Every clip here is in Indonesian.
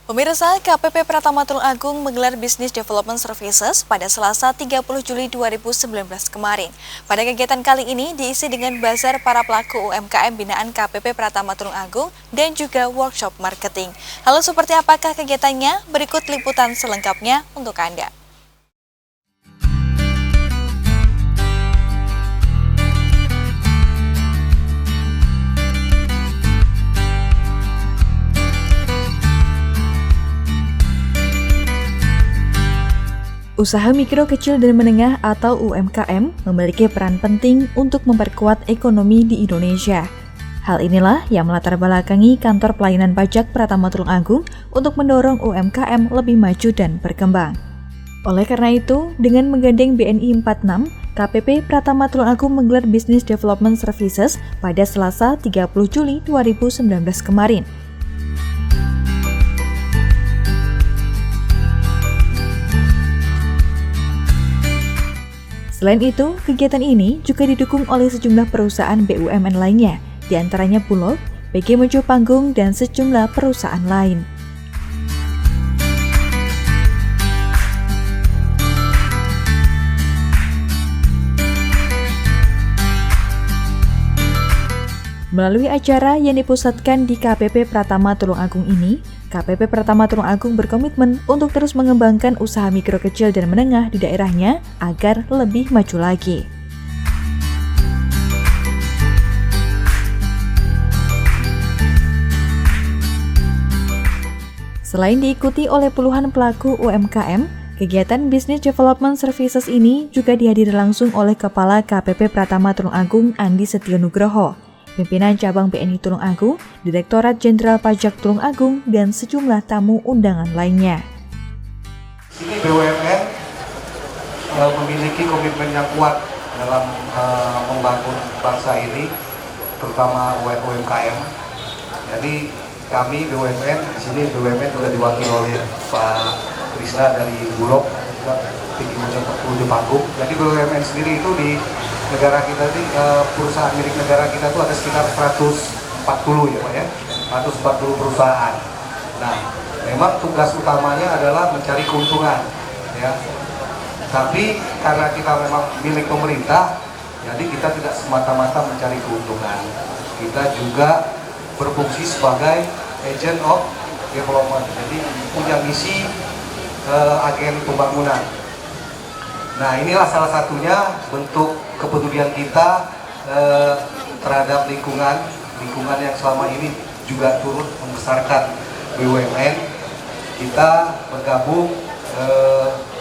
Pemirsa, KPP Pratama Tulung Agung menggelar Business Development Services pada Selasa 30 Juli 2019 kemarin. Pada kegiatan kali ini diisi dengan bazar para pelaku UMKM binaan KPP Pratama Tulung Agung dan juga workshop marketing. Lalu seperti apakah kegiatannya? Berikut liputan selengkapnya untuk Anda. Usaha mikro kecil dan menengah atau UMKM memiliki peran penting untuk memperkuat ekonomi di Indonesia. Hal inilah yang melatar belakangi Kantor Pelayanan Pajak Pratama Tulung Agung untuk mendorong UMKM lebih maju dan berkembang. Oleh karena itu, dengan menggandeng BNI 46, KPP Pratama Tulung Agung menggelar Business Development Services pada Selasa 30 Juli 2019 kemarin. Selain itu, kegiatan ini juga didukung oleh sejumlah perusahaan BUMN lainnya, diantaranya Bulog, PG Mojo Panggung, dan sejumlah perusahaan lain. Melalui acara yang dipusatkan di KPP Pratama Tulung Agung ini, KPP Pratama Tulung Agung berkomitmen untuk terus mengembangkan usaha mikro kecil dan menengah di daerahnya agar lebih maju lagi. Selain diikuti oleh puluhan pelaku UMKM, kegiatan Business Development Services ini juga dihadiri langsung oleh Kepala KPP Pratama Tulung Agung Andi Setio Nugroho, pimpinan cabang BNI Tulung Agung, Direktorat Jenderal Pajak Tulung Agung, dan sejumlah tamu undangan lainnya. Ini BUMN memiliki komitmen yang kuat dalam membangun bangsa ini, terutama UMKM. Jadi kami BUMN di sini BUMN sudah diwakili oleh Pak Krisna dari Bulog, juga PG Mojo Panggung. Jadi BUMN sendiri itu di negara kita ini, perusahaan milik negara kita itu ada sekitar 140 ya Pak ya, 140 perusahaan. Nah, memang tugas utamanya adalah mencari keuntungan ya. Tapi karena kita memang milik pemerintah, jadi kita tidak semata-mata mencari keuntungan. Kita juga berfungsi sebagai agent of development. Jadi punya misi agen pembangunan. Nah, inilah salah satunya bentuk kepedulian kita terhadap lingkungan yang selama ini juga turut membesarkan BUMN. Kita bergabung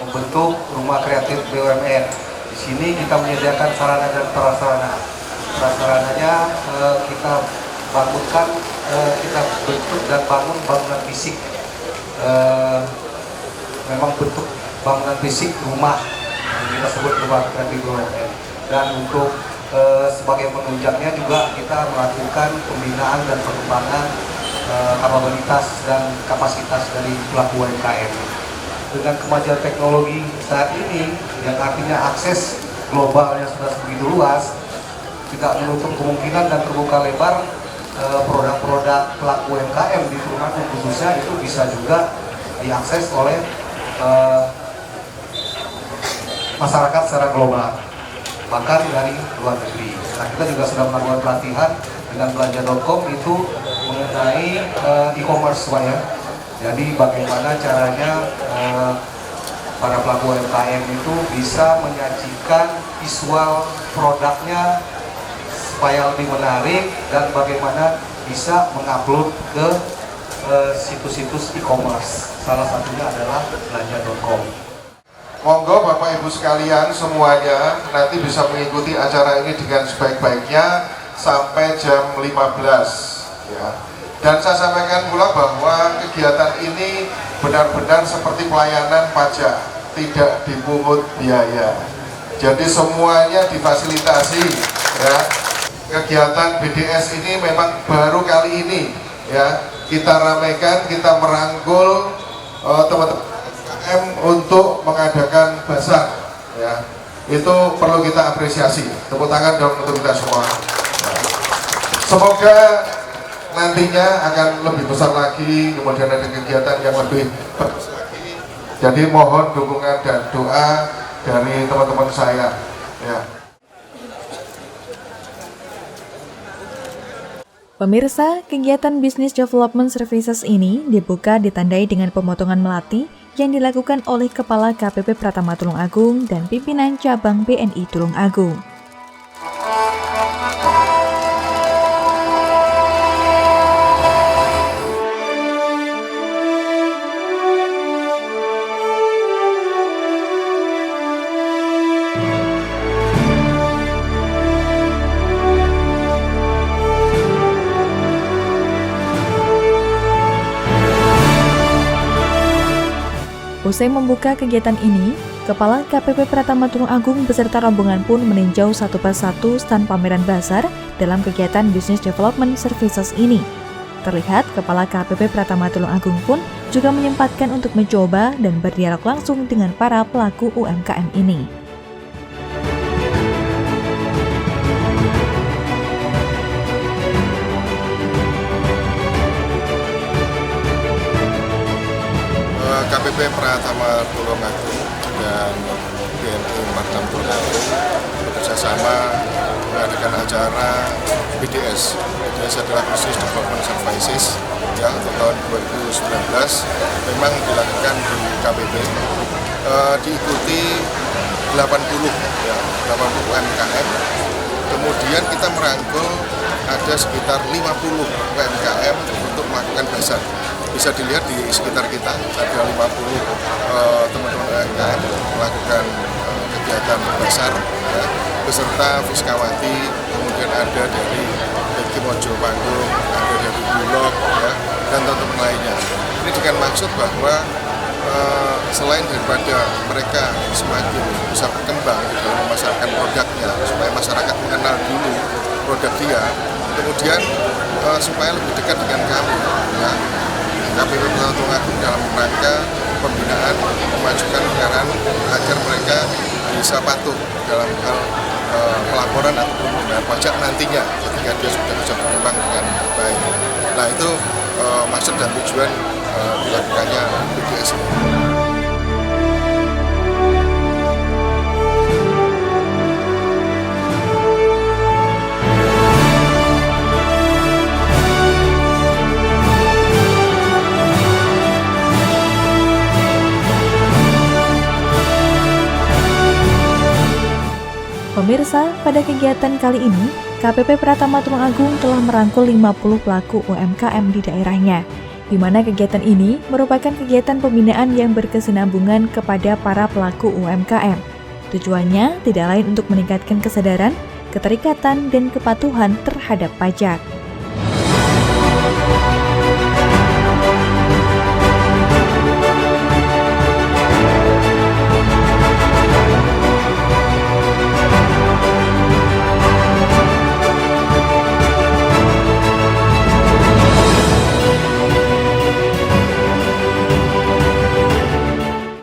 membentuk rumah kreatif BUMN. Di sini kita menyediakan sarana dan prasarana. Prasarananya kita bangunkan, kita bentuk dan bangun bangunan fisik. Memang bentuk bangunan fisik rumah, kita sebut rumah kreatif BUMN. Dan untuk sebagai penunjangnya juga kita melakukan pembinaan dan pengembangan kapabilitas dan kapasitas dari pelaku UMKM. Dengan kemajuan teknologi saat ini, yang artinya akses global yang sudah begitu luas, tidak menutup kemungkinan dan terbuka lebar produk-produk pelaku UMKM di Tulung Agung khususnya itu bisa juga diakses oleh masyarakat secara global, bahkan dari luar negeri. Nah, kita juga sudah melakukan pelatihan dengan belanja.com itu mengenai e-commerce Pak ya. Jadi bagaimana caranya para pelaku UMKM itu bisa menyajikan visual produknya supaya lebih menarik dan bagaimana bisa mengupload ke situs-situs e-commerce. Salah satunya adalah belanja.com. Monggo Bapak Ibu sekalian semuanya nanti bisa mengikuti acara ini dengan sebaik-baiknya sampai jam 15 ya. Dan saya sampaikan pula bahwa kegiatan ini benar-benar seperti pelayanan pajak, tidak dipungut biaya. Jadi semuanya difasilitasi ya. Kegiatan BDS ini memang baru kali ini ya. Kita ramaikan, kita merangkul teman-teman untuk mengadakan bazar ya, itu perlu kita apresiasi. Tepuk tangan dong untuk kita semua. Semoga nantinya akan lebih besar lagi, kemudian ada kegiatan yang lebih bagus lagi. Jadi mohon dukungan dan doa dari teman-teman saya. Ya. Pemirsa, kegiatan Business Development Services ini dibuka ditandai dengan pemotongan melati yang dilakukan oleh Kepala KPP Pratama Tulung Agung dan pimpinan cabang BNI Tulung Agung. Usai membuka kegiatan ini, Kepala KPP Pratama Tulung Agung beserta rombongan pun meninjau satu persatu stand pameran bazar dalam kegiatan Business Development Services ini. Terlihat Kepala KPP Pratama Tulung Agung pun juga menyempatkan untuk mencoba dan berdialog langsung dengan para pelaku UMKM ini. KPP Pratama Tulung Agung dan BNI Maktam Tulung Agung bekerjasama mengadakan acara BDS. BDS adalah Business Development Services ya, untuk tahun 2019 memang dilakukan di KPP, diikuti 80 UMKM. Kemudian kita merangkul ada sekitar 50 UMKM untuk melakukan bazar. Bisa dilihat di sekitar kita ada 50 teman-teman UMKM melakukan kegiatan bazar ya, beserta Fiskawati, kemudian ada dari Beki Mojo Panggung, ada dari Bulog ya, dan teman-teman lainnya. Ini dengan maksud bahwa selain daripada mereka semakin bisa berkembang di dalam memasarkan produknya, supaya masyarakat mengenal dulu produk dia, kemudian supaya lebih dekat dengan kami ya. KPP Pratama Tulung Agung dalam rangka pembinaan memajukan kendaraan agar mereka bisa patuh dalam hal pelaporan ataupun membayar pajak nantinya ketika dia sudah bisa berkembang dengan baik. Nah itu maksud dan tujuan dilakukannya BDS ini. Pemirsa, pada kegiatan kali ini, KPP Pratama Tulung Agung telah merangkul 50 pelaku UMKM di daerahnya, di mana kegiatan ini merupakan kegiatan pembinaan yang berkesinambungan kepada para pelaku UMKM. Tujuannya tidak lain untuk meningkatkan kesadaran, keterikatan, dan kepatuhan terhadap pajak.